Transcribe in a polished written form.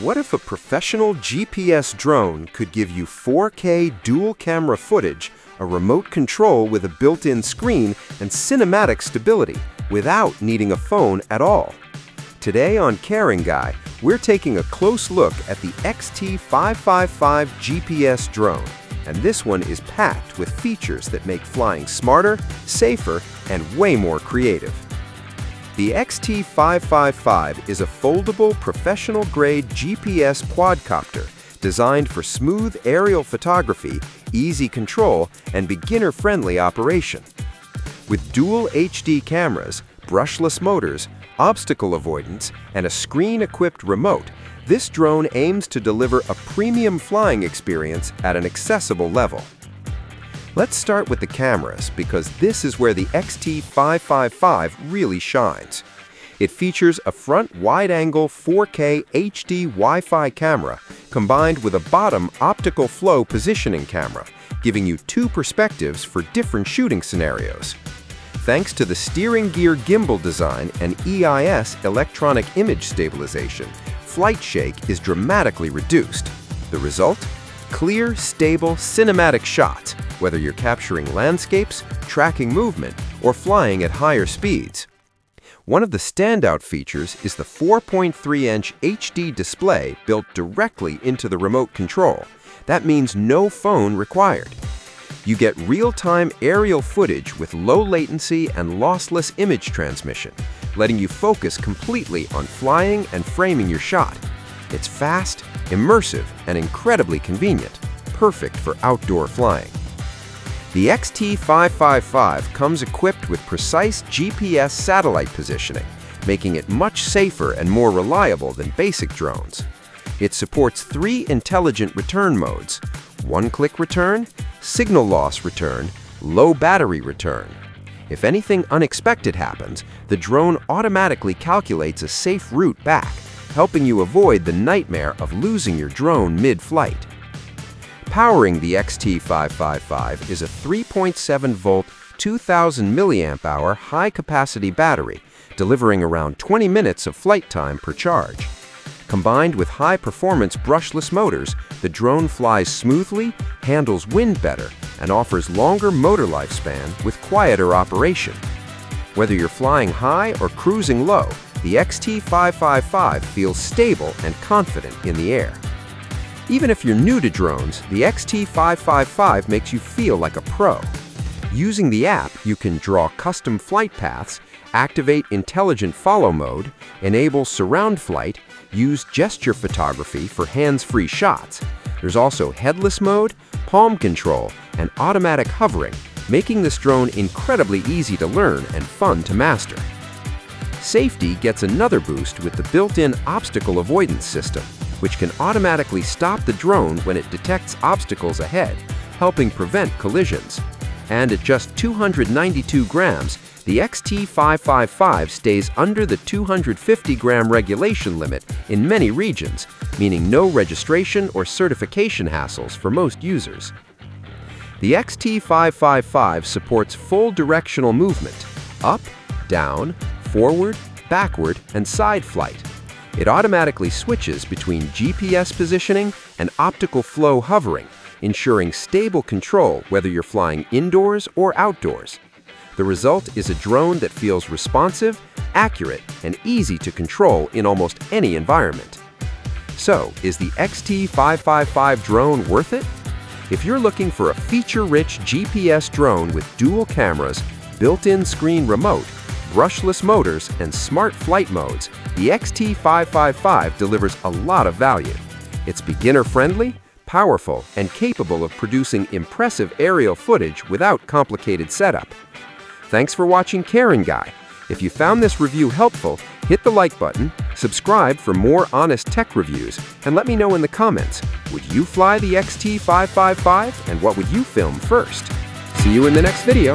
What if a professional GPS drone could give you 4K dual-camera footage, a remote control with a built-in screen, and cinematic stability without needing a phone at all? Today on Caring Guy, we're taking a close look at the XT555 GPS drone, and this one is packed with features that make flying smarter, safer, and way more creative. The XT555 is a foldable, professional-grade GPS quadcopter designed for smooth aerial photography, easy control, and beginner-friendly operation. With dual HD cameras, brushless motors, obstacle avoidance, and a screen-equipped remote, this drone aims to deliver a premium flying experience at an accessible level. Let's start with the cameras, because this is where the XT555 really shines. It features a front wide-angle 4K HD Wi-Fi camera combined with a bottom optical flow positioning camera, giving you two perspectives for different shooting scenarios. Thanks to the steering gear gimbal design and EIS electronic image stabilization, flight shake is dramatically reduced. The result? Clear, stable, cinematic shots, whether you're capturing landscapes, tracking movement, or flying at higher speeds. One of the standout features is the 4.3-inch HD display built directly into the remote control. That means no phone required. You get real-time aerial footage with low latency and lossless image transmission, letting you focus completely on flying and framing your shot. It's fast, immersive, and incredibly convenient, perfect for outdoor flying. The XT555 comes equipped with precise GPS satellite positioning, making it much safer and more reliable than basic drones. It supports 3 intelligent return modes: one-click return, signal loss return, low battery return. If anything unexpected happens, the drone automatically calculates a safe route back, helping you avoid the nightmare of losing your drone mid-flight. Powering the XT555 is a 3.7-volt, 2,000 mAh high-capacity battery, delivering around 20 minutes of flight time per charge. Combined with high-performance brushless motors, the drone flies smoothly, handles wind better, and offers longer motor lifespan with quieter operation. Whether you're flying high or cruising low, the XT555 feels stable and confident in the air. Even if you're new to drones, the XT555 makes you feel like a pro. Using the app, you can draw custom flight paths, activate intelligent follow mode, enable surround flight, use gesture photography for hands-free shots. There's also headless mode, palm control, and automatic hovering, making this drone incredibly easy to learn and fun to master. Safety gets another boost with the built-in obstacle avoidance system, which can automatically stop the drone when it detects obstacles ahead, helping prevent collisions. And at just 292 grams, the XT555 stays under the 250-gram regulation limit in many regions, meaning no registration or certification hassles for most users. The XT555 supports full directional movement: up, down, forward, backward, and side flight. It automatically switches between GPS positioning and optical flow hovering, ensuring stable control whether you're flying indoors or outdoors. The result is a drone that feels responsive, accurate, and easy to control in almost any environment. So, is the XT555 drone worth it? If you're looking for a feature-rich GPS drone with dual cameras, built-in screen remote, brushless motors, and smart flight modes, the XT555 delivers a lot of value. It's beginner-friendly, powerful, and capable of producing impressive aerial footage without complicated setup. Thanks for watching Caring Guy. If you found this review helpful, hit the like button, subscribe for more honest tech reviews, and let me know in the comments, would you fly the XT555 and what would you film first? See you in the next video.